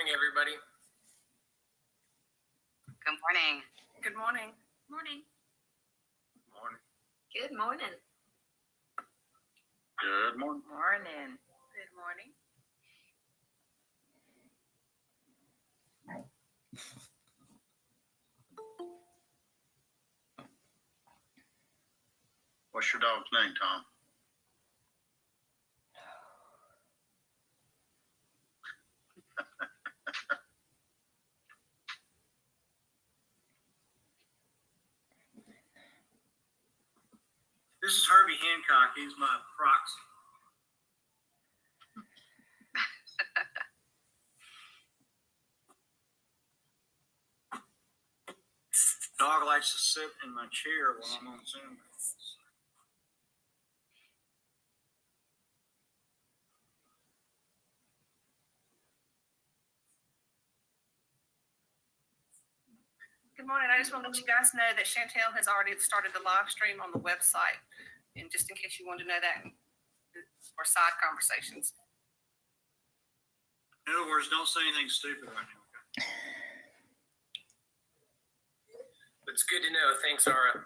everybody. Good morning. Good morning. Morning. Morning. Good morning. Good morning. Morning. Good morning. What's your dog's name, Tom? This is Herbie Hancock. He's my proxy. Dog likes to sit in my chair while I'm on Zoom. Good morning. I just want to let you guys know that Chantel has already started the live stream on the website. And just in case you wanted to know that for side conversations. In other words, don't say anything stupid right now. Okay? It's good to know. Thanks, Ara.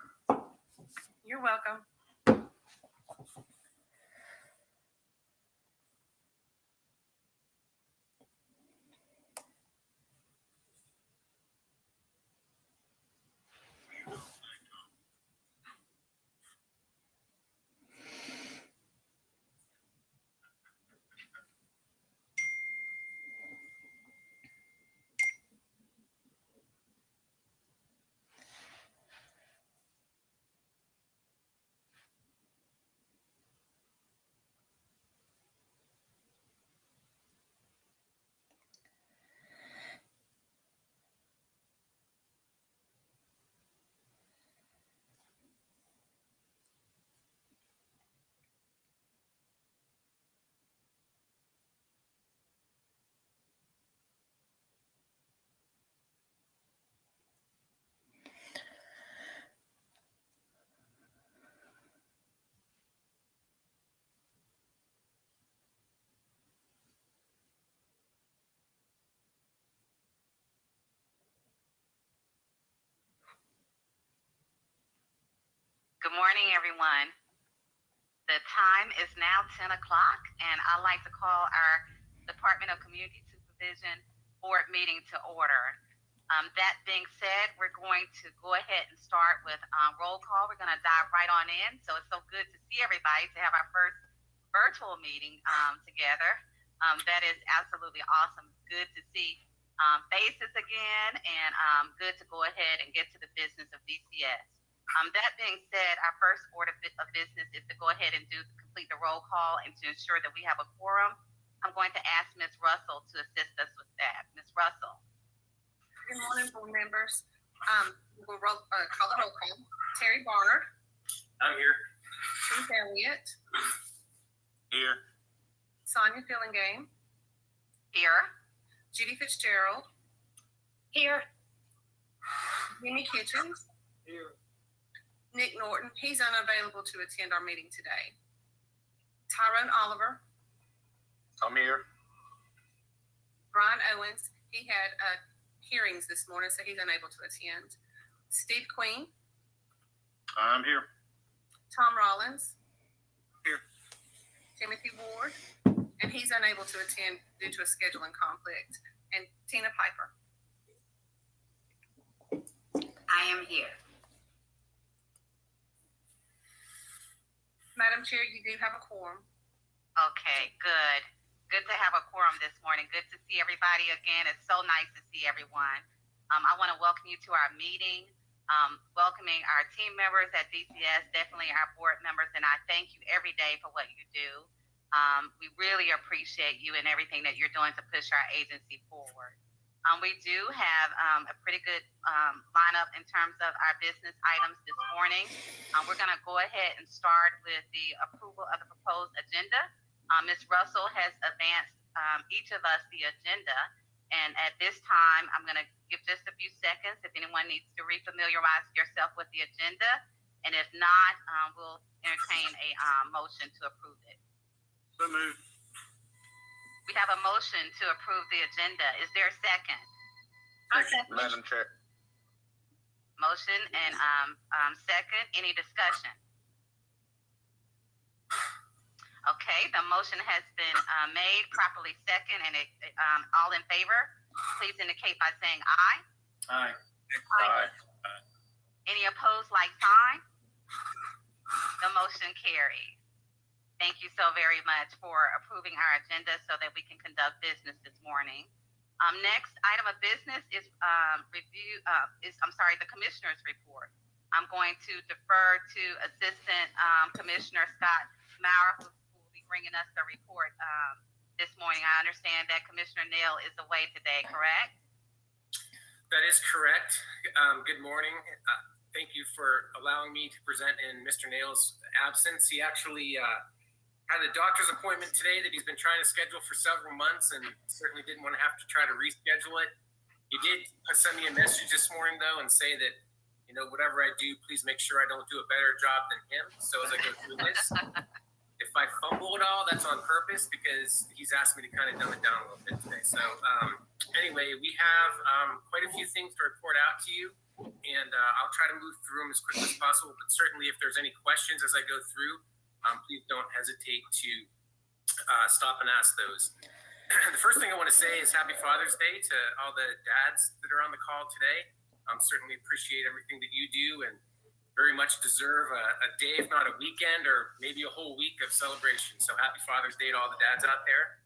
You're welcome. Good morning, everyone. The time is now 10 o'clock, and I'd like to call our Department of Community Supervision Board Meeting to order. That being said, we're going to go ahead and start with roll call. We're going to dive right on in. So it's so good to see everybody, to have our first virtual meeting together. That is absolutely awesome. Good to see faces again, and good to go ahead and get to the business of DCS. That being said, our first order of business is to go ahead and complete the roll call and to ensure that we have a quorum. I'm going to ask Ms. Russell to assist us with that. Ms. Russell. Good morning, board members. We'll call the roll call. Terry Barnard. I'm here. Keith Elliott. Here. Sonia Fillingame. Here. Judy Fitzgerald. Here. Jimmy Kitchens. Here. Nick Norton. He's unavailable to attend our meeting today. Tyrone Oliver. I'm here. Brian Owens. He had hearings this morning, so he's unable to attend. Steve Queen. I'm here. Tom Rollins. Here. Timothy Ward. And he's unable to attend due to a scheduling conflict. And Tina Piper. I am here. Madam Chair, you do have a quorum. Okay, good. Good to have a quorum this morning. Good to see everybody again. It's so nice to see everyone. I want to welcome you to our meeting, welcoming our team members at DCS, definitely our board members, and I thank you every day for what you do. We really appreciate you and everything that you're doing to push our agency forward. We do have a pretty good lineup in terms of our business items this morning. We're going to go ahead and start with the approval of the proposed agenda. Ms. Russell has advanced each of us the agenda. And at this time, I'm going to give just a few seconds if anyone needs to refamiliarize yourself with the agenda. And if not, we'll entertain a motion to approve it. So moved. We have a motion to approve the agenda. Is there a second? Madam Chair. Motion and second. Any discussion? Okay, the motion has been made, properly second, and all in favor, please indicate by saying aye. Aye. Aye. Any opposed, like sign? The motion carries. Thank you so very much for approving our agenda so that we can conduct business this morning. Next item of business is the Commissioner's Report. I'm going to defer to Assistant Commissioner Scott Maurer, who will be bringing us the report this morning. I understand that Commissioner Neal is away today, correct? That is correct. Good morning. Thank you for allowing me to present in Mr. Nail's absence. He actually had a doctor's appointment today that he's been trying to schedule for several months and certainly didn't want to have to try to reschedule it. He did send me a message this morning, though, and say that, you know, whatever I do, please make sure I don't do a better job than him. So as I go through this, if I fumble at all, that's on purpose because he's asked me to kind of dumb it down a little bit today. So anyway, we have quite a few things to report out to you, and I'll try to move through them as quickly as possible. But certainly if there's any questions as I go through, please don't hesitate to stop and ask those. The first thing I want to say is Happy Father's Day to all the dads that are on the call today. Certainly appreciate everything that you do and very much deserve a day, if not a weekend, or maybe a whole week of celebration. So happy Father's Day to all the dads out there.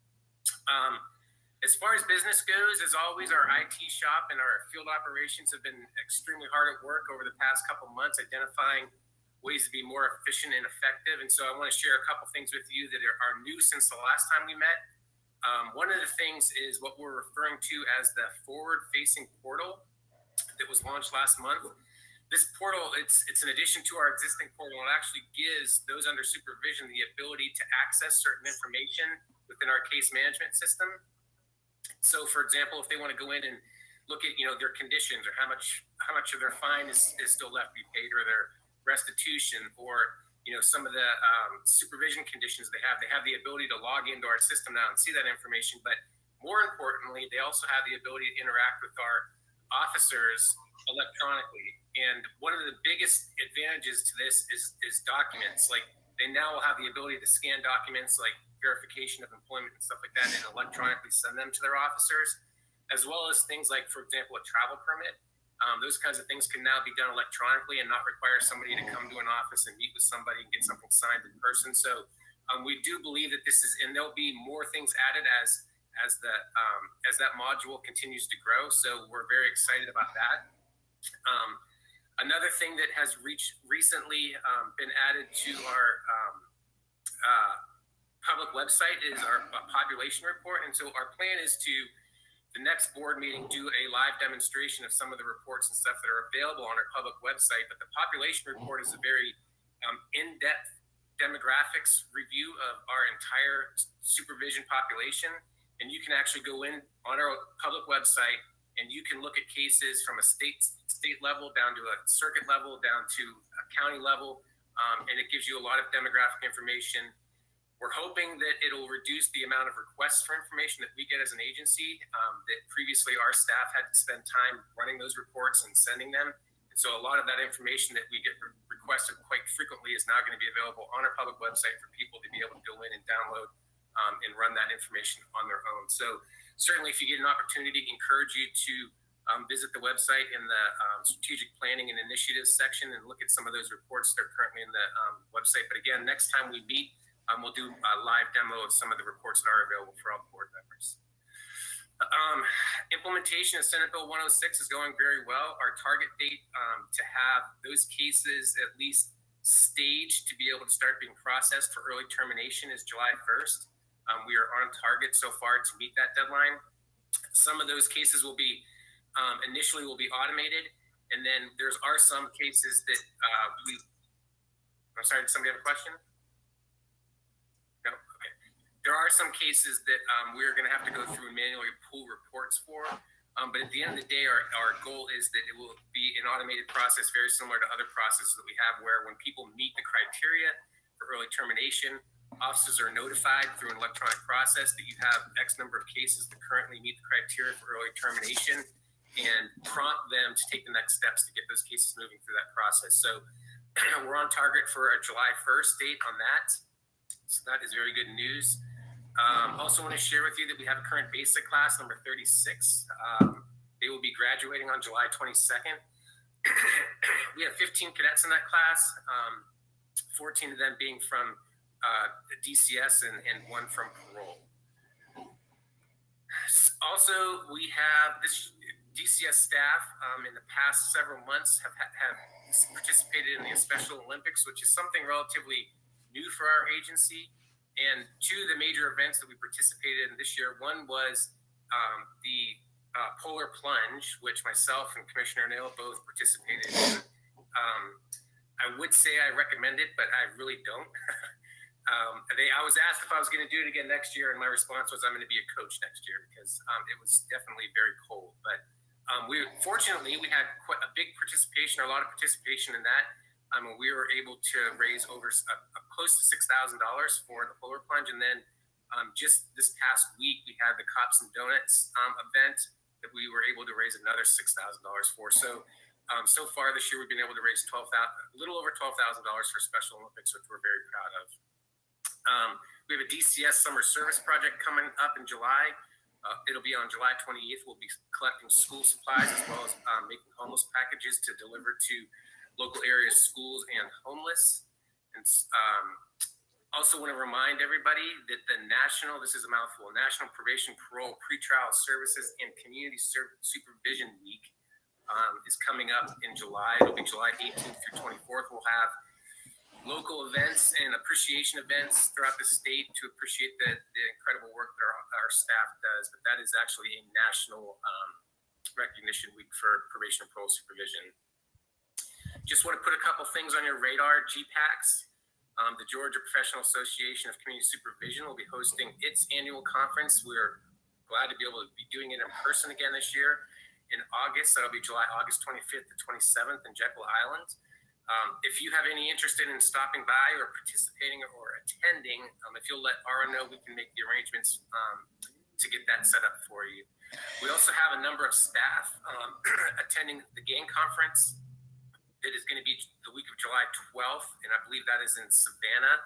As far as business goes, as always, our IT shop and our field operations have been extremely hard at work over the past couple months, identifying ways to be more efficient and effective. And so I want to share a couple things with you that are new since the last time we met. One of the things is what we're referring to as the forward-facing portal that was launched last month. This portal, it's an addition to our existing portal. It actually gives those under supervision the ability to access certain information within our case management system. So, for example, if they want to go in and look at, you know, their conditions or how much of their fine is still left to be paid, or their restitution, or, you know, some of the supervision conditions they have the ability to log into our system now and see that information. But more importantly, they also have the ability to interact with our officers electronically. And one of the biggest advantages to this is documents. Like, they now will have the ability to scan documents like verification of employment and stuff like that and electronically send them to their officers, as well as things like, for example, a travel permit. Those kinds of things can now be done electronically and not require somebody to come to an office and meet with somebody and get something signed in person. So we do believe that this is, and there'll be more things added as that module continues to grow. So we're very excited about that. Another thing that has recently been added to our public website is our population report. And so our plan is to, the next board meeting, do a live demonstration of some of the reports and stuff that are available on our public website. But the population report is a very in-depth demographics review of our entire supervision population. And you can actually go in on our public website and you can look at cases from a state level down to a circuit level, down to a county level. And it gives you a lot of demographic information. We're hoping that it'll reduce the amount of requests for information that we get as an agency, that previously our staff had to spend time running those reports and sending them. And so a lot of that information that we get requested quite frequently is now going to be available on our public website for people to be able to go in and download and run that information on their own. So certainly if you get an opportunity, encourage you to visit the website in the strategic planning and initiatives section and look at some of those reports that are currently in the website. But again, next time we meet, we'll do a live demo of some of the reports that are available for all the board members. Implementation of Senate Bill 106 is going very well. Our target date to have those cases at least staged to be able to start being processed for early termination is July 1st. We are on target so far to meet that deadline. Some of those cases will be initially will be automated, and then there are some cases that I'm sorry, did somebody have a question? No? Okay. There are some cases that we're going to have to go through and manually pull reports for. But at the end of the day, our goal is that it will be an automated process very similar to other processes that we have, where when people meet the criteria for early termination, officers are notified through an electronic process that you have X number of cases that currently meet the criteria for early termination, and prompt them to take the next steps to get those cases moving through that process. So we're on target for a July 1st date on that. So that is very good news. Also want to share with you that we have a current basic class, number 36. They will be graduating on July 22nd. We have 15 cadets in that class, 14 of them being from the DCS and one from parole. Also, we have this DCS staff in the past several months have participated in the Special Olympics, which is something relatively new for our agency. And two of the major events that we participated in this year, one was the polar plunge, which myself and Commissioner Nail both participated in. I would say I recommend it, but I really don't. I was asked if I was going to do it again next year, and my response was I'm going to be a coach next year because it was definitely very cold. But fortunately, we had quite a big participation, or a lot of participation in that. We were able to raise over close to $6,000 for the polar plunge. And then just this past week, we had the Cops and Donuts event that we were able to raise another $6,000 for. So far this year, we've been able to raise a little over $12,000 for Special Olympics, which we're very proud of. We have a DCS Summer Service Project coming up in July. It'll be on July 28th. We'll be collecting school supplies as well as making homeless packages to deliver to local area schools and homeless. And also want to remind everybody that the this is a mouthful, National Probation, Parole, Pretrial Services, and Community Supervision Week is coming up in July. It'll be July 18th through 24th. We'll have local events and appreciation events throughout the state to appreciate the incredible work that our staff does. But that is actually a national recognition week for probation and parole supervision. Just want to put a couple things on your radar. GPACS, the Georgia Professional Association of Community Supervision, will be hosting its annual conference. We're glad to be able to be doing it in person again this year in August. That'll be August 25th to 27th in Jekyll Island. If you have any interest in stopping by or participating or attending, if you'll let Ara know, we can make the arrangements to get that set up for you. We also have a number of staff attending the gang conference that is going to be the week of July 12th, and I believe that is in Savannah.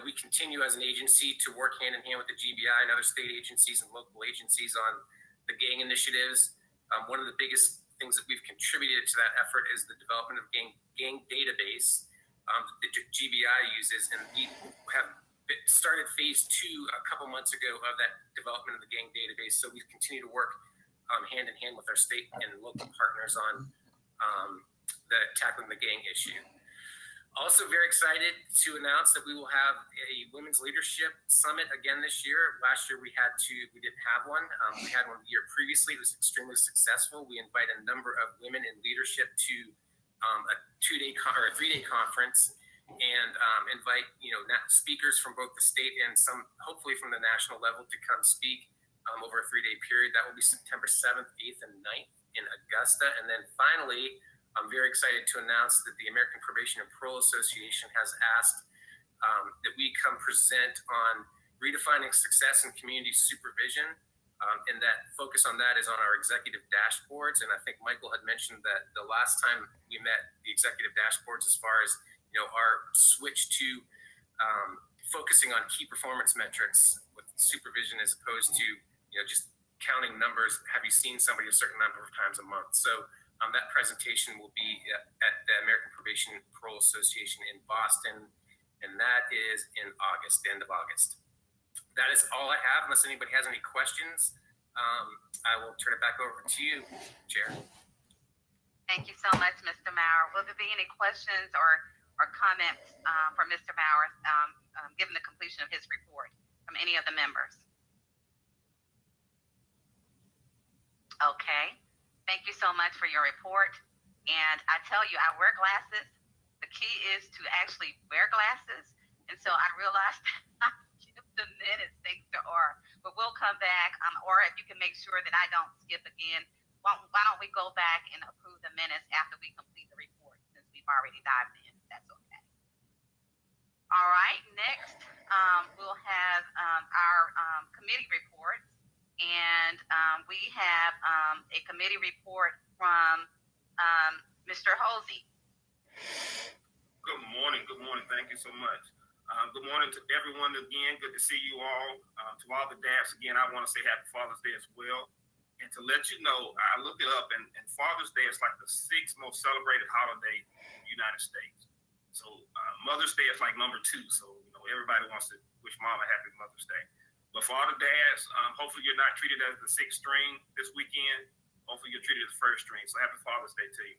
We continue as an agency to work hand in hand with the GBI and other state agencies and local agencies on the gang initiatives. One of the biggest things that we've contributed to that effort is the development of gang database that the GBI uses, and we have started phase 2 a couple months ago of that development of the gang database. So we continue to work hand in hand with our state and local partners on tackling the gang issue. Also very excited to announce that we will have a Women's Leadership Summit again this year. Last year we didn't have one. We had one the year previously. It was extremely successful. We invite a number of women in leadership to a 3-day conference, and invite speakers from both the state and some hopefully from the national level to come speak over a 3-day period. That will be September 7th, 8th, and 9th in Augusta. And then finally, I'm very excited to announce that the American Probation and Parole Association has asked that we come present on redefining success in community supervision. And that focus on that is on our executive dashboards. And I think Michael had mentioned that the last time we met, the executive dashboards, as far as our switch to focusing on key performance metrics with supervision as opposed to just counting numbers. Have you seen somebody a certain number of times a month? So that presentation will be at the American Probation and Parole Association in Boston, and that is in August, the end of August. That is all I have. Unless anybody has any questions, I will turn it back over to you, Chair. Thank you so much, Mr. Maurer. Will there be any questions or comments for Mr. Maurer given the completion of his report from any of the members? Okay. Thank you so much for your report. And I tell you, I wear glasses. The key is to actually wear glasses. And so I realized I skipped the minutes thanks to Aura. But we'll come back. Aura, if you can make sure that I don't skip again, why don't we go back and approve the minutes after we complete the report, since we've already dived in, if that's okay. All right, next we'll have our committee reports. And we have a committee report from Mr. Hosey. Good morning. Good morning. Thank you so much. Good morning to everyone again. Good to see you all. To all the dads, again, I want to say Happy Father's Day as well. And to let you know, I looked it up, and Father's Day is like the 6th most celebrated holiday in the United States. So Mother's Day is like number 2. So, everybody wants to wish Mom a happy Mother's Day. But for all the dads, hopefully you're not treated as the 6th string this weekend. Hopefully you're treated as 1st string. So happy Father's Day to you.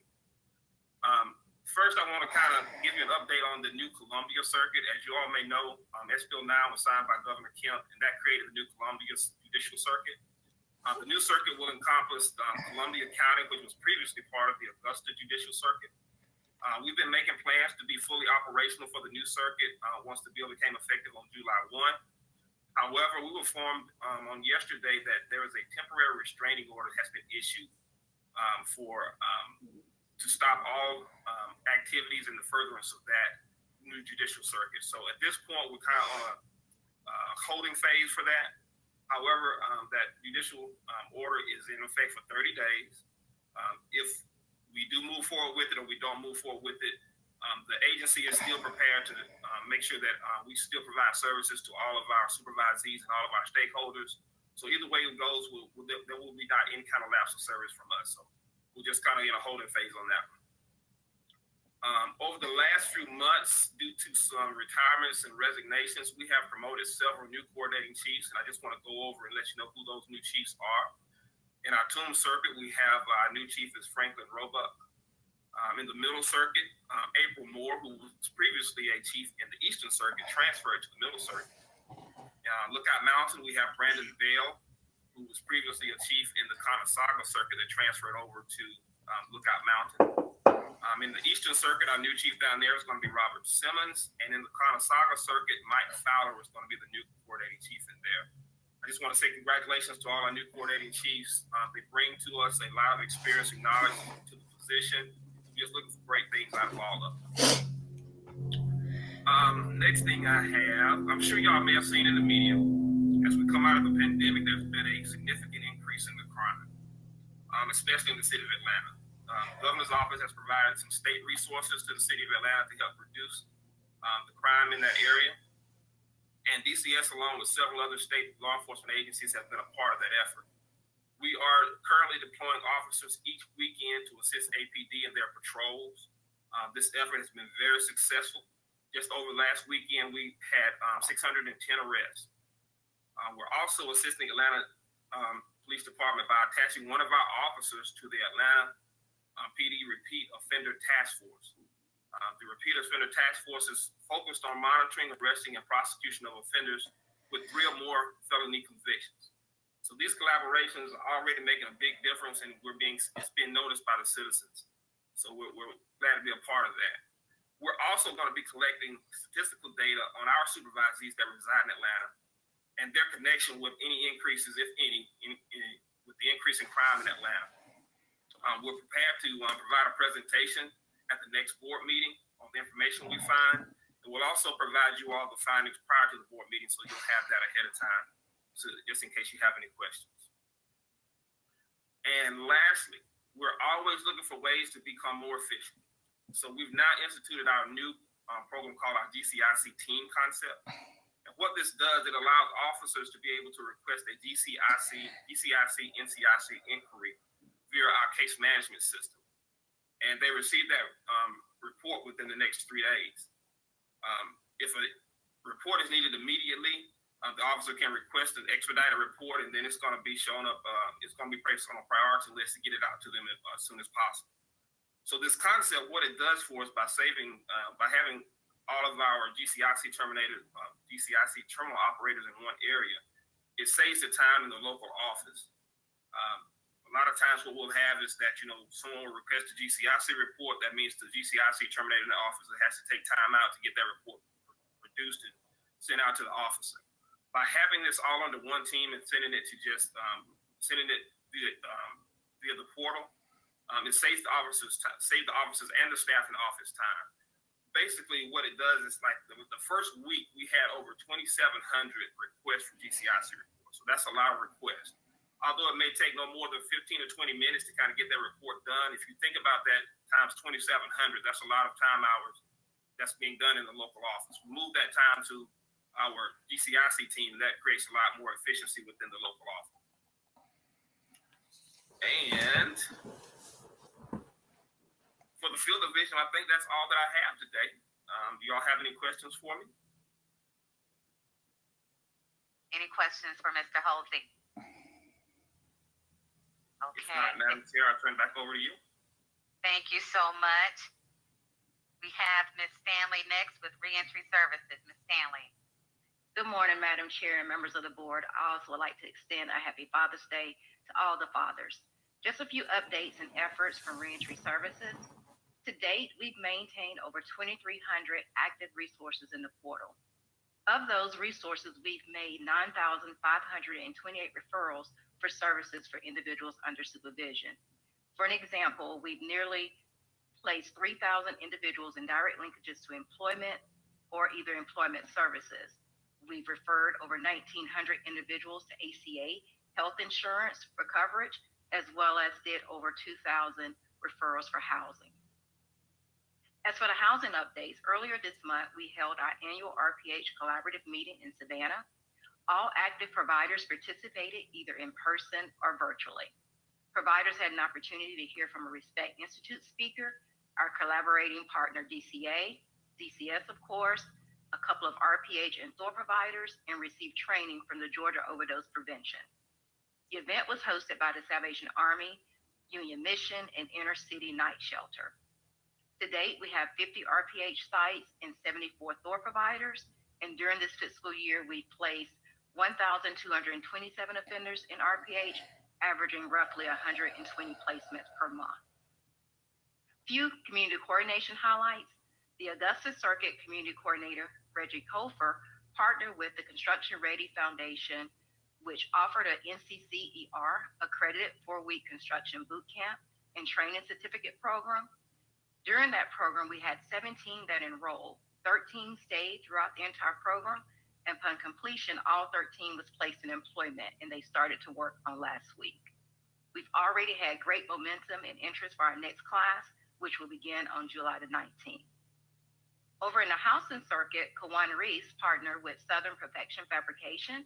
First, I want to kind of give you an update on the new Columbia Circuit. As you all may know, S. Bill 9 was signed by Governor Kemp, and that created the new Columbia Judicial Circuit. The new circuit will encompass Columbia County, which was previously part of the Augusta Judicial Circuit. We've been making plans to be fully operational for the new circuit once the bill became effective on July 1. However, we were informed on yesterday that there is a temporary restraining order that has been issued to stop all activities in the furtherance of that new judicial circuit. So at this point, we're kind of on a holding phase for that. However, that judicial order is in effect for 30 days. If we do move forward with it or we don't move forward with it, the agency is still prepared to make sure that we still provide services to all of our supervisees and all of our stakeholders. So either way it goes, there will be not any kind of lapse of service from us. So we're just kind of in a holding phase on that one. Over the last few months, due to some retirements and resignations, we have promoted several new coordinating chiefs, and I just want to go over and let you know who those new chiefs are. In our Tomb Circuit, we have our new chief is Franklin Roebuck. In the Middle Circuit, April Moore, who was previously a chief in the Eastern Circuit, transferred to the Middle Circuit. Lookout Mountain, we have Brandon Vale, who was previously a chief in the Conasauga Circuit that transferred over to Lookout Mountain. In the Eastern Circuit, our new chief down there is going to be Robert Simmons. And in the Conasauga Circuit, Mike Fowler is going to be the new coordinating chief in there. I just want to say congratulations to all our new coordinating chiefs. They bring to us a lot of experience and knowledge to the position. We're just looking for great things out of all of them. Next thing I have, I'm sure y'all may have seen in the media, as we come out of the pandemic, there's been a significant increase in the crime, especially in the city of Atlanta. Governor's office has provided some state resources to the city of Atlanta to help reduce the crime in that area. And DCS, along with several other state law enforcement agencies, have been a part of that effort. We are currently deploying officers each weekend to assist APD in their patrols. This effort has been very successful. Just over last weekend, we had 610 arrests. We're also assisting Atlanta Police Department by attaching one of our officers to the Atlanta PD Repeat Offender Task Force. The Repeat Offender Task Force is focused on monitoring, arresting, and prosecution of offenders with 3 or more felony convictions. So these collaborations are already making a big difference, and it's being noticed by the citizens. So we're glad to be a part of that. We're also going to be collecting statistical data on our supervisees that reside in Atlanta and their connection with any increases, if any, with the increase in crime in Atlanta. We're prepared to provide a presentation at the next board meeting on the information we find. And we'll also provide you all the findings prior to the board meeting so you'll have that ahead of time, so just in case you have any questions. And lastly, we're always looking for ways to become more efficient. So we've now instituted our new program called our DCIC team concept. And what this does, it allows officers to be able to request a DCIC, NCIC inquiry via our case management system. And they receive that report within the next 3 days. If a report is needed immediately, the officer can request an expedited report, and then it's going to be shown up, it's going to be placed on a priority list to get it out to them as soon as possible. So this concept, what it does for us by having all of our DCIC terminal operators in one area, it saves the time in the local office. A lot of times what we'll have is that, someone will request a GCIC report. That means the GCIC terminated the officer has to take time out to get that report produced and sent out to the officer. By having this all under one team and sending it via the portal, it saves the officers and the staff in the office time. basically what it does is like the first week we had over 2,700 requests for DCIC reports. So that's a lot of requests. Although it may take no more than 15 or 20 minutes to kind of get that report done, if you think about that times 2,700, that's a lot of time hours that's being done in the local office. Move that time to our DCIC team, that creates a lot more efficiency within the local office. And for the field division, I think that's all that I have today. Do y'all have any questions for me? Any questions for Mr. Holsey? If not, Madam Chair, I'll turn it back over to you. Thank you so much. We have Ms. Stanley next with Reentry Services. Ms. Stanley. Good morning, Madam Chair and members of the board. I also would like to extend a happy Father's Day to all the fathers. Just a few updates and efforts from Reentry Services. To date, we've maintained over 2,300 active resources in the portal. Of those resources, we've made 9,528 referrals for services for individuals under supervision. For an example, we've nearly placed 3,000 individuals in direct linkages to employment or either employment services. We've referred over 1,900 individuals to ACA health insurance for coverage, as well as did over 2,000 referrals for housing. As for the housing updates, earlier this month, we held our annual RPH collaborative meeting in Savannah. All active providers participated either in person or virtually. Providers had an opportunity to hear from a Respect Institute speaker, our collaborating partner DCA, DCS of course, a couple of RPH and SOAR providers, and received training from the Georgia Overdose Prevention. The event was hosted by the Salvation Army, Union Mission, and Inner City Night Shelter. To date, we have 50 RPH sites and 74 SOAR providers, and during this fiscal year, we placed 1,227 offenders in RPH, averaging roughly 120 placements per month. Few community coordination highlights. The Augusta Circuit Community Coordinator, Reggie Kofer, partnered with the Construction Ready Foundation, which offered an NCCER accredited 4-week construction boot camp and training certificate program. During that program, we had 17 that enrolled. 13 stayed throughout the entire program, and upon completion, all 13 was placed in employment, and they started to work on last week. We've already had great momentum and interest for our next class, which will begin on July the 19th. Over in the housing circuit, Kawan Reese partnered with Southern Perfection Fabrication.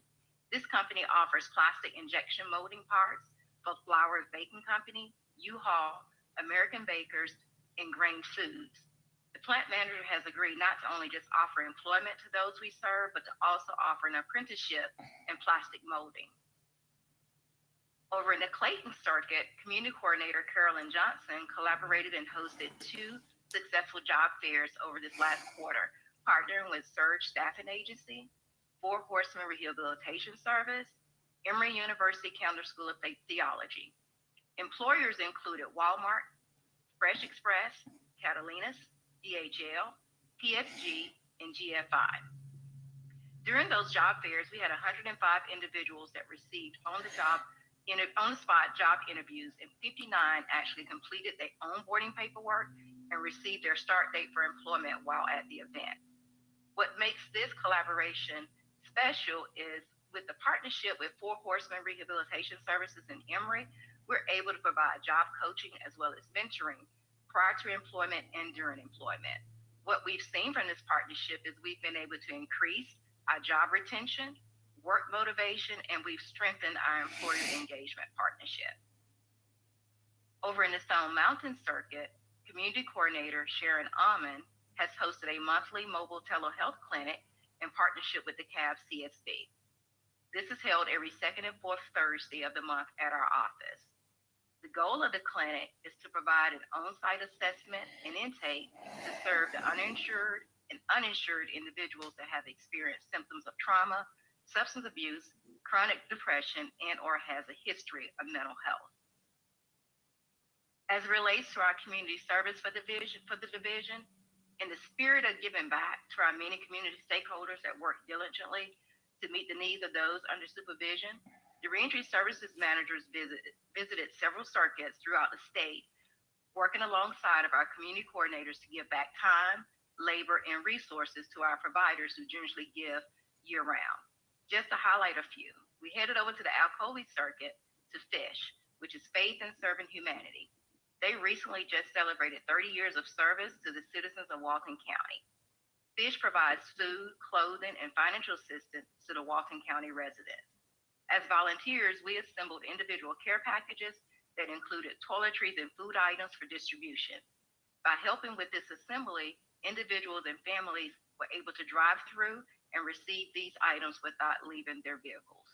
This company offers plastic injection molding parts for Flowers Baking Company, U-Haul, American Bakers, and Grain Foods. The plant manager has agreed not to only just offer employment to those we serve, but to also offer an apprenticeship in plastic molding. Over in the Clayton Circuit, Community Coordinator Carolyn Johnson collaborated and hosted 2 successful job fairs over this last quarter, partnering with Surge Staffing Agency, 4 Horsemen Rehabilitation Service, Emory University Counter School of Theology. Employers included Walmart, Fresh Express, Catalina's, DHL, PFG, and GFI. During those job fairs, we had 105 individuals that received on-the-spot job interviews, and 59 actually completed their onboarding paperwork and received their start date for employment while at the event. What makes this collaboration special is with the partnership with 4 Horsemen Rehabilitation Services in Emory, we're able to provide job coaching as well as mentoring prior to employment and during employment. What we've seen from this partnership is we've been able to increase our job retention, work motivation, and we've strengthened our employer engagement partnership. Over in the Stone Mountain Circuit, Community Coordinator Sharon Almond has hosted a monthly mobile telehealth clinic in partnership with the CAB CSB. This is held every 2nd and 4th Thursday of the month at our office. The goal of the clinic is to provide an on-site assessment and intake to serve the uninsured and uninsured individuals that have experienced symptoms of trauma, substance abuse, chronic depression, and or has a history of mental health. As it relates to our community service for the division, in the spirit of giving back to our many community stakeholders that work diligently to meet the needs of those under supervision, the Reentry Services managers visited several circuits throughout the state, working alongside of our community coordinators to give back time, labor, and resources to our providers who generously give year-round. Just to highlight a few, we headed over to the Alcoli Circuit to FISH, which is Faith in Serving Humanity. They recently just celebrated 30 years of service to the citizens of Walton County. FISH provides food, clothing, and financial assistance to the Walton County residents. As volunteers, we assembled individual care packages that included toiletries and food items for distribution. By helping with this assembly, individuals and families were able to drive through and receive these items without leaving their vehicles.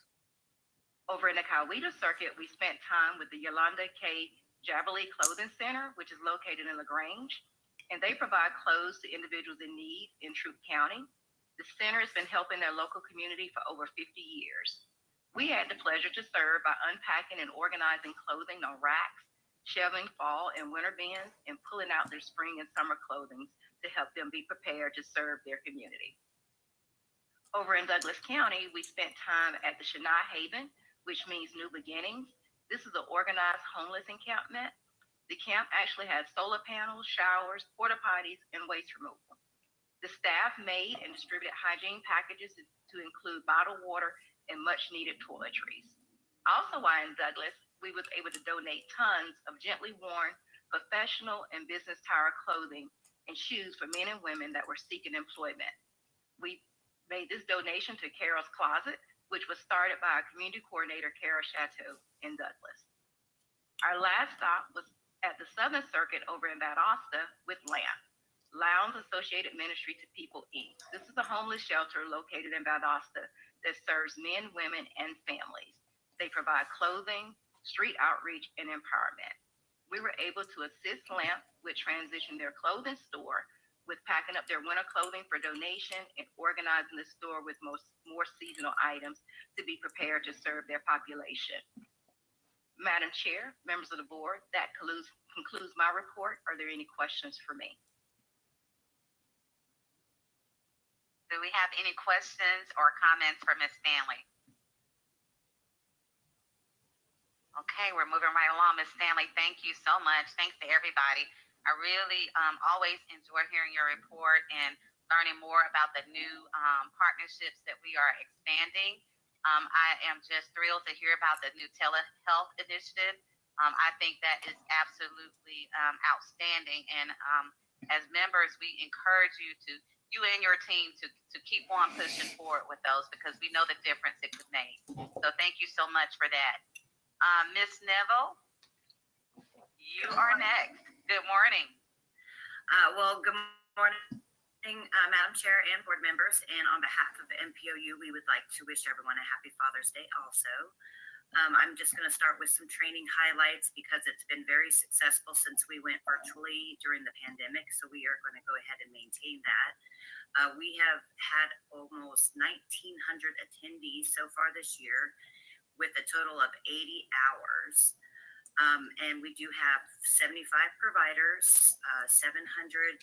Over in the Coweta Circuit, we spent time with the Yolanda K. Jaberly Clothing Center, which is located in LaGrange, and they provide clothes to individuals in need in Troup County. The center has been helping their local community for over 50 years. We had the pleasure to serve by unpacking and organizing clothing on racks, shelving fall and winter bins, and pulling out their spring and summer clothing to help them be prepared to serve their community. Over in Douglas County, we spent time at the Shania Haven, which means New Beginnings. This is an organized homeless encampment. The camp actually has solar panels, showers, porta potties, and waste removal. The staff made and distributed hygiene packages to include bottled water and much needed toiletries. Also while in Douglas, we was able to donate tons of gently worn professional and business tire clothing and shoes for men and women that were seeking employment. We made this donation to Carol's Closet, which was started by our community coordinator, Carol Chateau in Douglas. Our last stop was at the Southern Circuit over in Valdosta with LAMP, Lowndes Associated Ministry to People, Inc. This is a homeless shelter located in Valdosta that serves men, women, and families. They provide clothing, street outreach, and empowerment. We were able to assist LAMP with transitioning their clothing store, with packing up their winter clothing for donation and organizing the store with more seasonal items to be prepared to serve their population. Madam Chair, members of the board, that concludes my report. Are there any questions for me? Do we have any questions or comments for Ms. Stanley? Okay, we're moving right along. Ms. Stanley, thank you so much. Thanks to everybody. I really always enjoy hearing your report and learning more about the new partnerships that we are expanding. I am just thrilled to hear about the new telehealth initiative. I think that is absolutely outstanding. And as members, we encourage you and your team to keep on pushing forward with those, because we know the difference it could make. So thank you so much for that. Ms. Neville, you are next. Good morning. Good morning, Madam Chair and board members. And on behalf of the MPOU, we would like to wish everyone a happy Father's Day also. I'm just going to start with some training highlights because it's been very successful since we went virtually during the pandemic. So we are going to go ahead and maintain that. We have had almost 1,900 attendees so far this year with a total of 80 hours. And we do have 75 providers, 790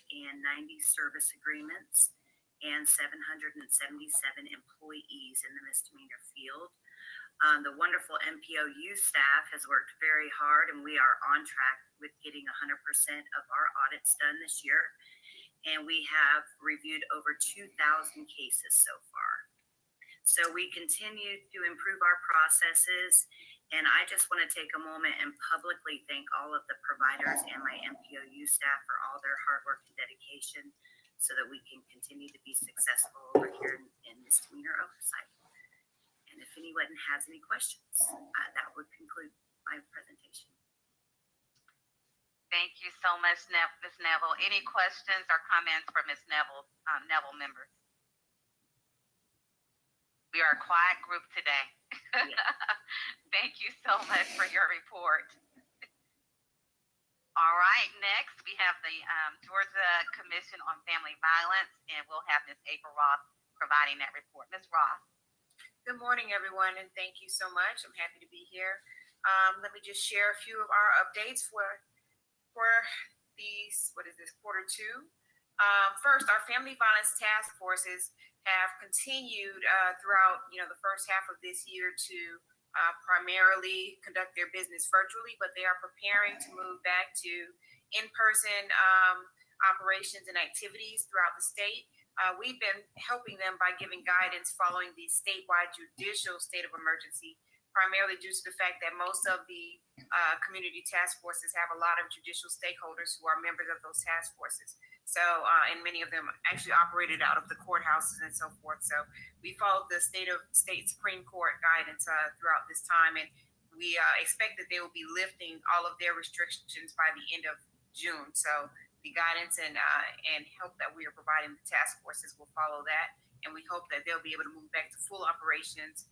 service agreements, and 777 employees in the misdemeanor field. The wonderful MPOU staff has worked very hard, and we are on track with getting 100% of our audits done this year. And we have reviewed over 2,000 cases so far. So we continue to improve our processes. And I just want to take a moment and publicly thank all of the providers and my MPOU staff for all their hard work and dedication so that we can continue to be successful over here in misdemeanor oversight. And if anyone has any questions, that would conclude my presentation. Thank you so much, Ms. Neville. Any questions or comments for Ms. Neville, Neville members? We are a quiet group today. Yeah. Thank you so much for your report. All right, next we have the Georgia Commission on Family Violence, and we'll have Ms. April Ross providing that report. Ms. Ross. Good morning, everyone, and thank you so much. I'm happy to be here. Let me just share a few of our updates for these, quarter two. First, our family violence task forces have continued throughout, the first half of this year to primarily conduct their business virtually, but they are preparing to move back to in-person operations and activities throughout the state. We've been helping them by giving guidance following the statewide judicial state of emergency, primarily due to the fact that most of the community task forces have a lot of judicial stakeholders who are members of those task forces. So, and many of them actually operated out of the courthouses and so forth. So we followed the state Supreme Court guidance throughout this time, and we expect that they will be lifting all of their restrictions by the end of June. So the guidance and help that we are providing the task forces will follow that, and we hope that they'll be able to move back to full operations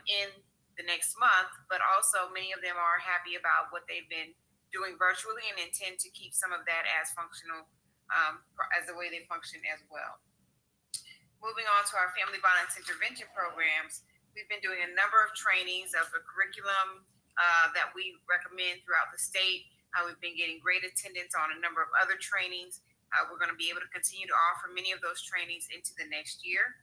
in the next month. But also, many of them are happy about what they've been doing virtually and intend to keep some of that as functional as the way they function as well. Moving on to our family violence intervention programs, we've been doing a number of trainings of the curriculum that we recommend throughout the state. We've been getting great attendance on a number of other trainings. We're going to be able to continue to offer many of those trainings into the next year.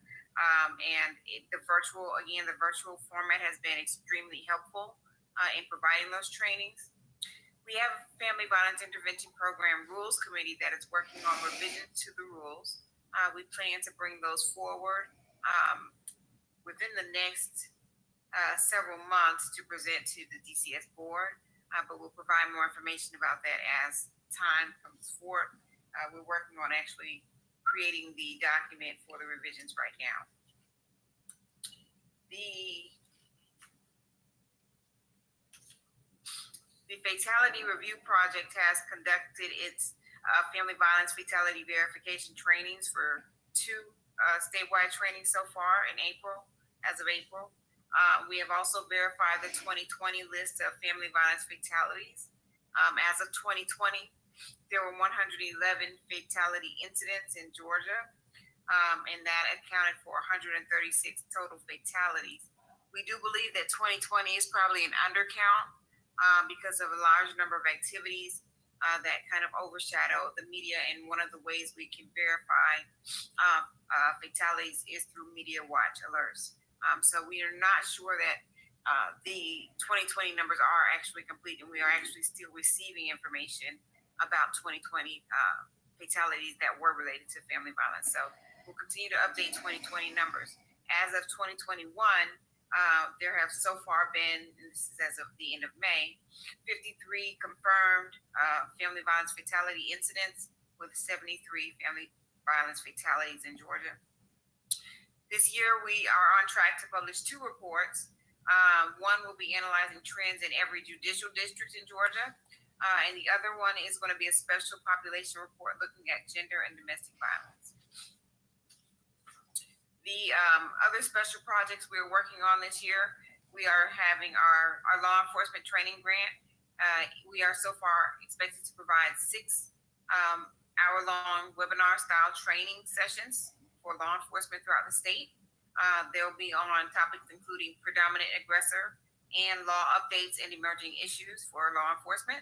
The virtual format has been extremely helpful in providing those trainings. We have a Family Violence Intervention Program Rules Committee that is working on revisions to the rules. We plan to bring those forward within the next several months to present to the DCS board, but we'll provide more information about that as time comes forward. We're working on actually creating the document for the revisions right now. The Fatality Review Project has conducted its family violence fatality verification trainings for 2 statewide trainings so far as of April. We have also verified the 2020 list of family violence fatalities. As of 2020, there were 111 fatality incidents in Georgia, and that accounted for 136 total fatalities. We do believe that 2020 is probably an undercount because of a large number of activities that kind of overshadow the media, and one of the ways we can verify fatalities is through media watch alerts. So we are not sure that the 2020 numbers are actually complete, and we are actually still receiving information about 2020 fatalities that were related to family violence. So we'll continue to update 2020 numbers. As of 2021, there have so far been, and this is as of the end of May, 53 confirmed family violence fatality incidents, with 73 family violence fatalities in Georgia. This year, we are on track to publish 2 reports. One will be analyzing trends in every judicial district in Georgia, and the other one is going to be a special population report looking at gender and domestic violence. The other special projects we're working on this year, we are having our law enforcement training grant. We are so far expected to provide 6 hour-long webinar-style training sessions for law enforcement throughout the state. They'll be on topics including predominant aggressor and law updates and emerging issues for law enforcement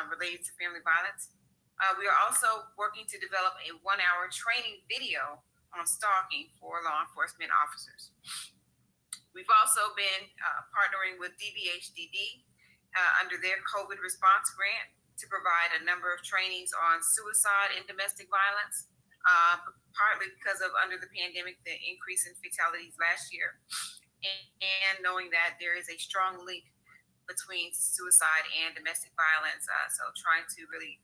related to family violence. We are also working to develop a 1-hour training video on stalking for law enforcement officers. We've also been partnering with DBHDD under their COVID response grant to provide a number of trainings on suicide and domestic violence, partly because of under the pandemic, the increase in fatalities last year, and knowing that there is a strong link between suicide and domestic violence. So trying to really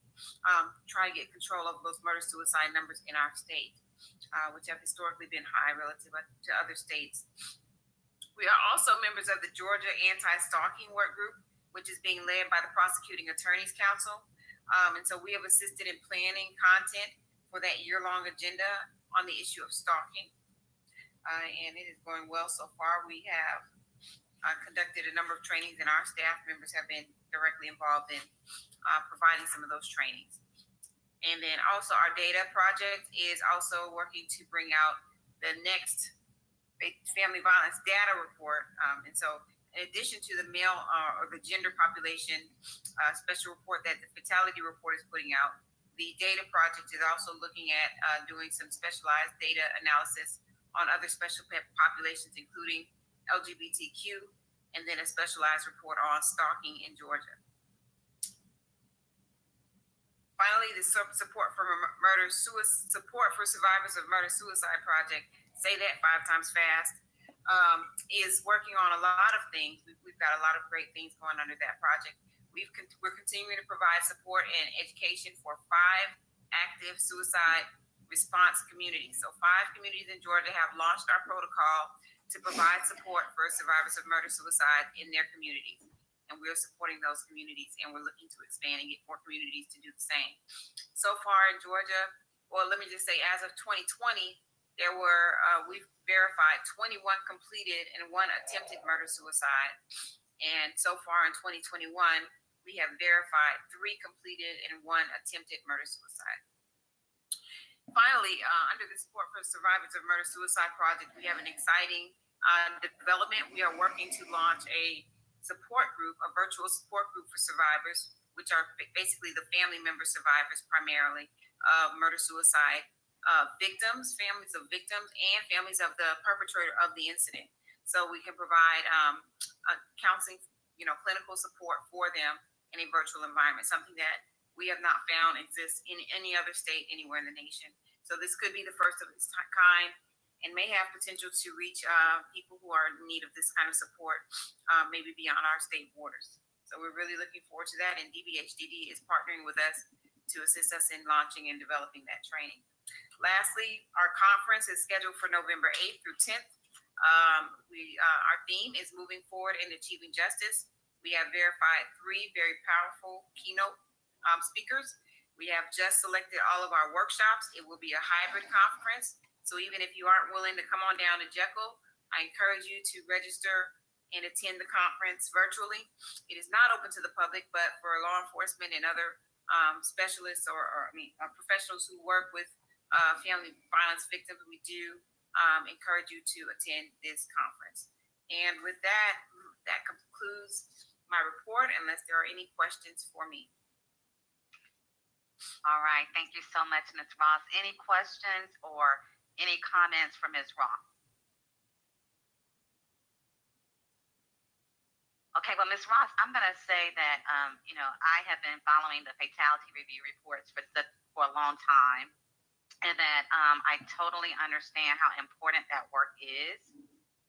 try to get control of those murder-suicide numbers in our state, which have historically been high relative to other states. We are also members of the Georgia Anti-Stalking Work Group, which is being led by the Prosecuting Attorneys Council. And so we have assisted in planning content for that year-long agenda on the issue of stalking. And it is going well so far. We have conducted a number of trainings, and our staff members have been directly involved in providing some of those trainings. And then also our data project is also working to bring out the next family violence data report. And so in addition to the male or the gender population special report that the fatality report is putting out, the data project is also looking at doing some specialized data analysis on other special populations, including LGBTQ, and then a specialized report on stalking in Georgia. Finally, the support for support for survivors of murder suicide project. Say that 5 times fast. Is working on a lot of things. We've got a lot of great things going under that project. We're continuing to provide support and education for 5 active suicide response communities. So 5 communities in Georgia have launched our protocol to provide support for survivors of murder suicide in their communities. And we're supporting those communities, and we're looking to expand and get more communities to do the same. So far in Georgia, well, let me just say, as of 2020, there were, we've verified 21 completed and 1 attempted murder suicide. And so far in 2021, we have verified 3 completed and 1 attempted murder suicide. Finally, under the Support for Survivors of Murder Suicide Project, we have an exciting development. We are working to launch a support group, a virtual support group for survivors, which are basically the family member survivors primarily of murder suicide victims, families of victims, and families of the perpetrator of the incident. So we can provide counseling, clinical support for them in a virtual environment, something that we have not found exists in any other state anywhere in the nation. So this could be the first of its kind and may have potential to reach people who are in need of this kind of support, maybe beyond our state borders. So we're really looking forward to that, and DBHDD is partnering with us to assist us in launching and developing that training. Lastly, our conference is scheduled for November 8th through 10th. Our theme is moving forward in achieving justice. We have verified 3 very powerful keynote speakers. We have just selected all of our workshops. It will be a hybrid conference. So even if you aren't willing to come on down to Jekyll, I encourage you to register and attend the conference virtually. It is not open to the public, but for law enforcement and other specialists or professionals who work with family violence victims, we do encourage you to attend this conference. And with that, that concludes my report, unless there are any questions for me. All right, thank you so much, Ms. Ross. Any questions or any comments from Ms. Ross? Okay, well, Ms. Ross, I'm going to say that, I have been following the fatality review reports for a long time, and that I totally understand how important that work is.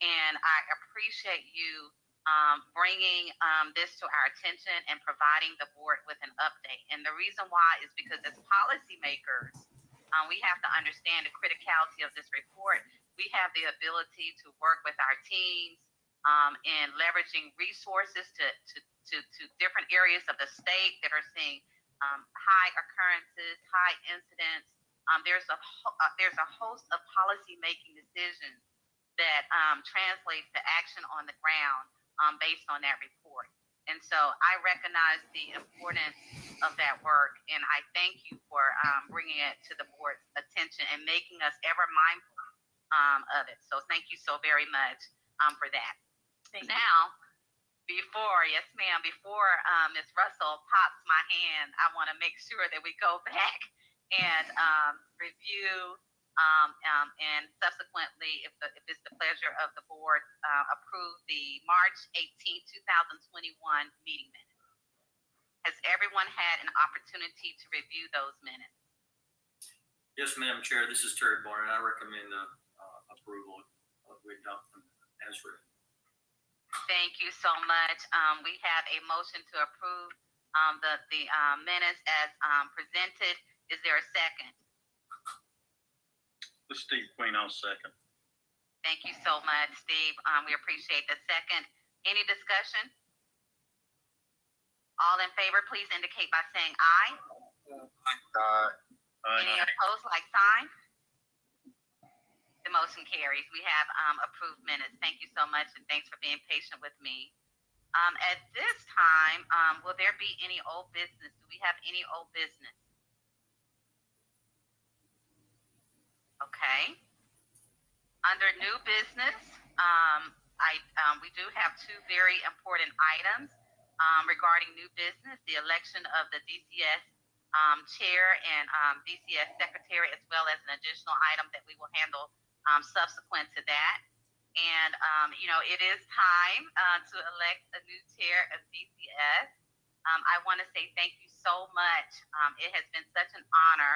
And I appreciate you bringing this to our attention and providing the board with an update. And the reason why is because as policymakers, we have to understand the criticality of this report. We have the ability to work with our teams in leveraging resources to different areas of the state that are seeing high occurrences, high incidents. There's a host of policy-making decisions that translates to action on the ground based on that report. And so I recognize the importance of that work, and I thank you for bringing it to the board's attention and making us ever mindful of it. So thank you so very much for that. Now, before Ms. Russell pops my hand, I want to make sure that we go back and review and subsequently, if it's the pleasure of the board, approve the March 18, 2021 meeting minutes. Has everyone had an opportunity to review those minutes? Yes, Madam Chair, this is Terry Barr, and I recommend approval of the document as written. Thank you so much. We have a motion to approve the minutes as presented. Is there a second? This is Steve Queen, I'll second. Thank you so much, Steve. We appreciate the second. Any discussion? All in favor, please indicate by saying aye. Any opposed, like sign? The motion carries. We have approved minutes. Thank you so much, and thanks for being patient with me. At this time, will there be any old business? Do we have any old business? Okay. Under new business, we do have 2 very important items regarding new business: the election of the DCS chair and DCS secretary, as well as an additional item that we will handle subsequent to that. And it is time to elect a new chair of DCS. I want to say thank you so much. It has been such an honor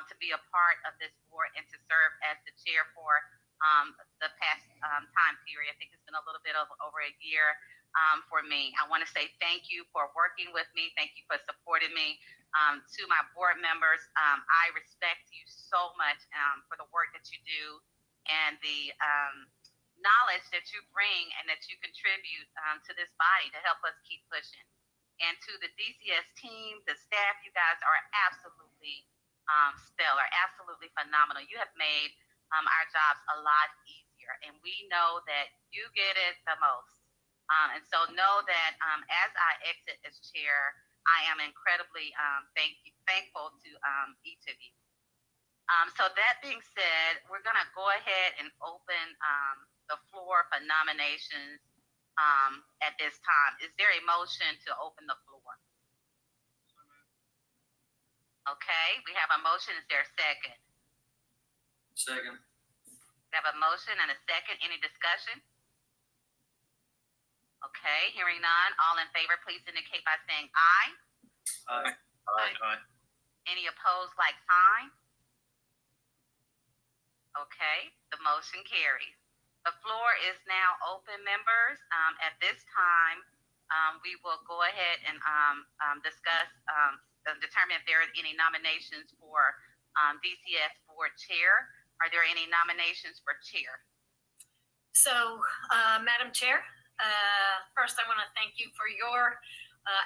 to be a part of this board and to serve as the chair for the past time period. I think it's been a little bit over a year for me. I want to say thank you for working with me. Thank you for supporting me. To my board members, I respect you so much for the work that you do and the knowledge that you bring and that you contribute to this body to help us keep pushing. And to the DCS team, the staff, you guys are absolutely stellar, absolutely phenomenal. You have made our jobs a lot easier, and we know that you get it the most. And so know that as I exit as chair, I am incredibly thankful to each of you. So that being said, we're gonna go ahead and open the floor for nominations at this time. Is there a motion to open the floor? Okay, we have a motion. Is there a second? Second. We have a motion and a second. Any discussion? Okay, hearing none. All in favor, please indicate by saying aye. Aye. Aye. Any opposed, like sign? Okay, the motion carries. The floor is now open, members. At this time, we will go ahead and discuss, determine if there are any nominations for DCS Board Chair. Are there any nominations for Chair? So, Madam Chair, first I want to thank you for your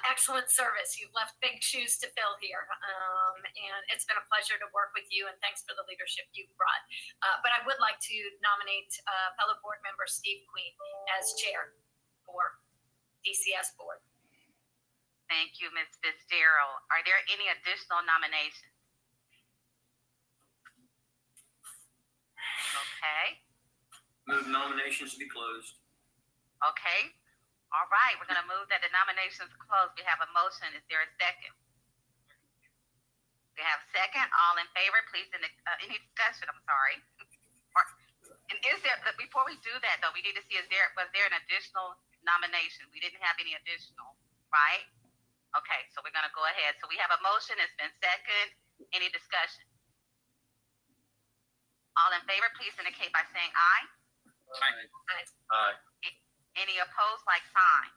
excellent service. You've left big shoes to fill here, and it's been a pleasure to work with you, and thanks for the leadership you've brought. But I would like to nominate fellow board member Steve Queen as chair for DCS Board. Thank you, Ms. Fitzgerald. Are there any additional nominations? Okay. Move nominations to be closed. Okay. All right. We're going to move that the nominations closed. We have a motion. Is there a second? We have a second. All in favor, please. Any discussion? I'm sorry. And is there, before we do that though, we need to see, was there an additional nomination? We didn't have any additional, right? Okay. So we're going to go ahead. So we have a motion. It's been second. Any discussion? All in favor, please indicate by saying aye. Aye. Aye. Any opposed, like sign?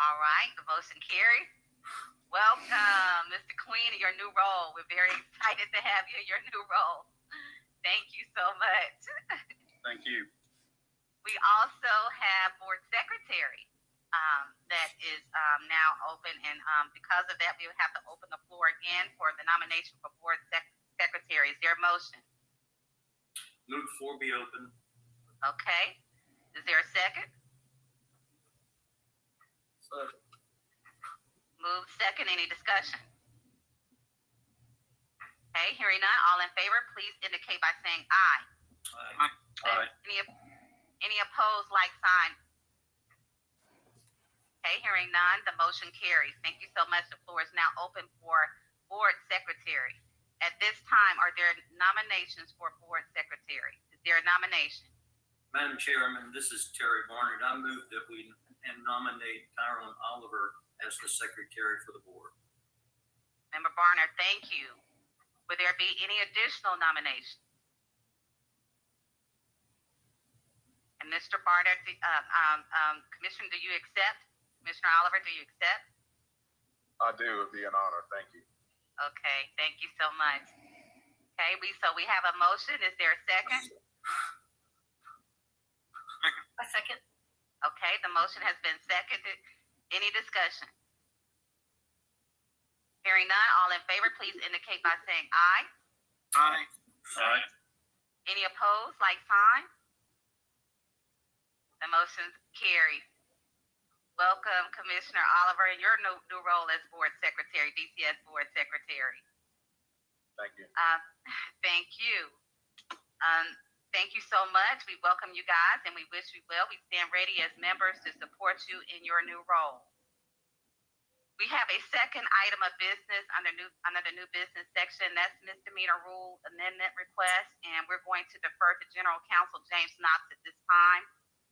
All right, the motion carries. Welcome, Mr. Queen, in your new role. We're very excited to have you in your new role. Thank you so much. Thank you. We also have board secretary that is now open, and because of that, we would have to open the floor again for the nomination for board secretary. Is there a motion? Move the floor be open. Okay. Is there a second? Second. Move second. Any discussion? Okay, hearing none. All in favor, please indicate by saying aye. Aye. Any opposed, like sign? Okay, hearing none. The motion carries. Thank you so much. The floor is now open for board secretary. At this time, are there nominations for board secretary? Is there a nomination? Madam Chairman, this is Terry Barnard. I move that we nominate Tyrone Oliver as the secretary for the board. Member Barnard, thank you. Would there be any additional nominations? And Mr. Barnard, Commissioner, do you accept? Commissioner Oliver, do you accept? I do. It'd be an honor. Thank you. Okay, thank you so much. Okay, so we have a motion. Is there a second? A second. Okay, the motion has been seconded. Any discussion? Hearing none, all in favor, please indicate by saying aye. Aye. Aye. Any opposed, like sign? The motion carries. Welcome, Commissioner Oliver, in your new role as Board Secretary, DCS Board Secretary. Thank you. Thank you. Thank you so much. We welcome you guys and we wish you well. We stand ready as members to support you in your new role. We have a second item of business under the new business section. That's misdemeanor rule amendment request, and we're going to defer to General Counsel James Knox at this time.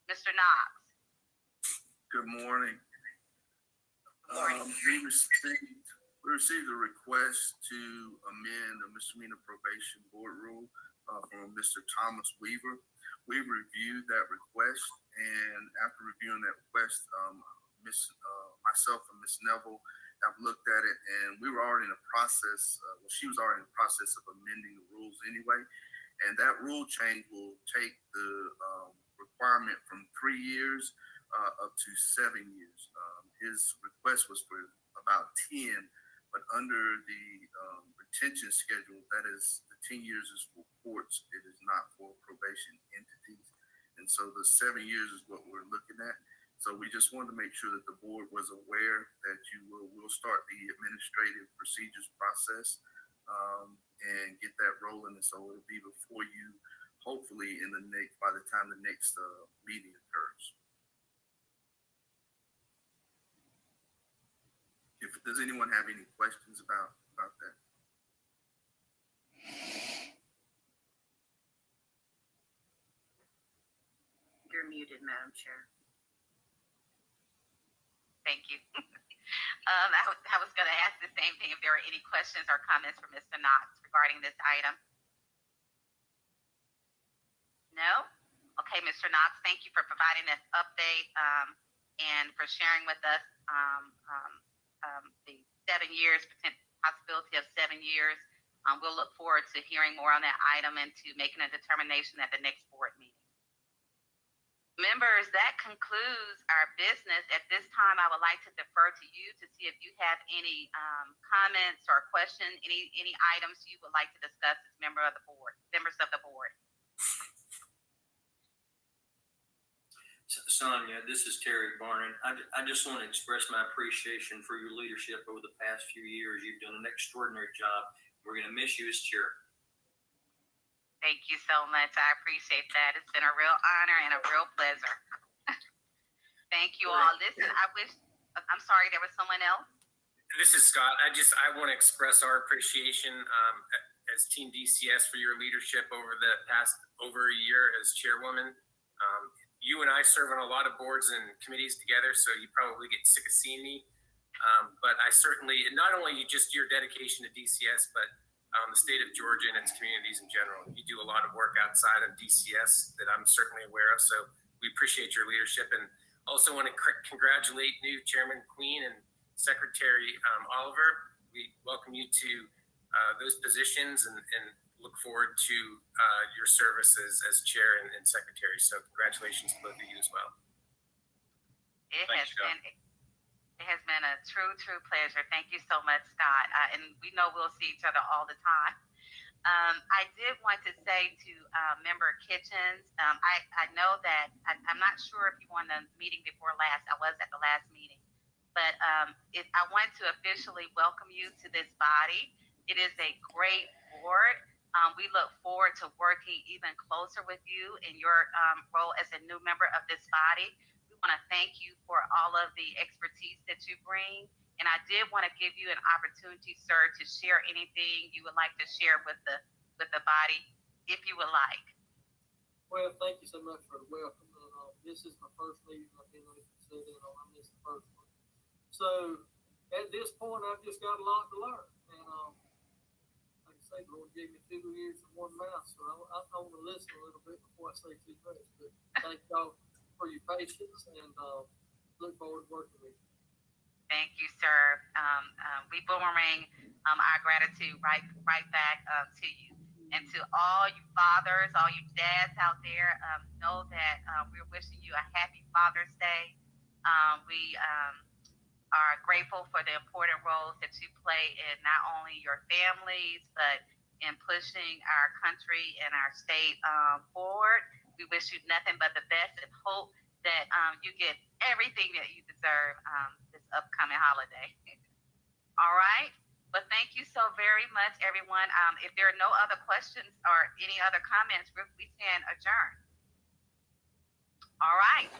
Mr. Knox. Good morning. We received a request to amend the misdemeanor probation board rule from Mr. Thomas Weaver. We reviewed that request, and after reviewing that request, myself and Ms. Neville have looked at it, and we were already in the process. She was already in the process of amending the rules anyway, and that rule change will take the requirement from 3 years up to 7 years. His request was for about 10, but under the retention schedule, that is the 10 years is for courts. It is not for probation entities. And so the 7 years is what we're looking at. So we just wanted to make sure that the board was aware that you will start the administrative procedures process and get that rolling. And so it'll be before you, hopefully by the time the next meeting occurs. Does anyone have any questions about that? You're muted, Madam Chair. Thank you. I was going to ask the same thing, if there were any questions or comments for Mr. Knox regarding this item. No? Okay, Mr. Knox, thank you for providing this update and for sharing with us the 7 years, possibility of 7 years. We'll look forward to hearing more on that item and to making a determination at the next board meeting. Members, that concludes our business. At this time, I would like to defer to you to see if you have any comments or questions, any items you would like to discuss as members of the board. Sonia, this is Terry Barnard. I just want to express my appreciation for your leadership over the past few years. You've done an extraordinary job. We're going to miss you as chair. Thank you so much. I appreciate that. It's been a real honor and a real pleasure. Thank you all. Listen, I'm sorry, there was someone else? This is Scott. I want to express our appreciation as Team DCS for your leadership over the past over a year as chairwoman. You and I serve on a lot of boards and committees together, so you probably get sick of seeing me. But I certainly, not only just your dedication to DCS, but the state of Georgia and its communities in general. You do a lot of work outside of DCS that I'm certainly aware of, so we appreciate your leadership. And also want to congratulate new Chairman Queen and Secretary Oliver. We welcome you to those positions and look forward to your services as chair and secretary. So congratulations to both of you as well. It has been a true pleasure. Thank you so much, Scott. And we know we'll see each other all the time. I did want to say to Member Kitchens, I know that I'm not sure if you were on the meeting before last. I was at the last meeting, but I want to officially welcome you to this body. It is a great board. We look forward to working even closer with you in your role as a new member of this body. We want to thank you for all of the expertise that you bring. And I did want to give you an opportunity, sir, to share anything you would like to share with the body, if you would like. Well, thank you so much for the welcome. This is my first meeting I've been able to sit in on. I missed the first one. So at this point, I've just got a lot to learn. And like I say, the Lord gave me 2 ears and 1 mouth, so I want to listen a little bit before I say too much. But thank y'all for your patience, and look forward to working with you. Thank you, sir. We boomerang our gratitude right back to you. And to all you fathers, all you dads out there, know that we're wishing you a happy Father's Day. We are grateful for the important roles that you play in not only your families, but in pushing our country and our state forward. We wish you nothing but the best and hope that you get everything that you deserve this upcoming holiday. All right. But thank you so very much, everyone. If there are no other questions or any other comments, we can adjourn. All right.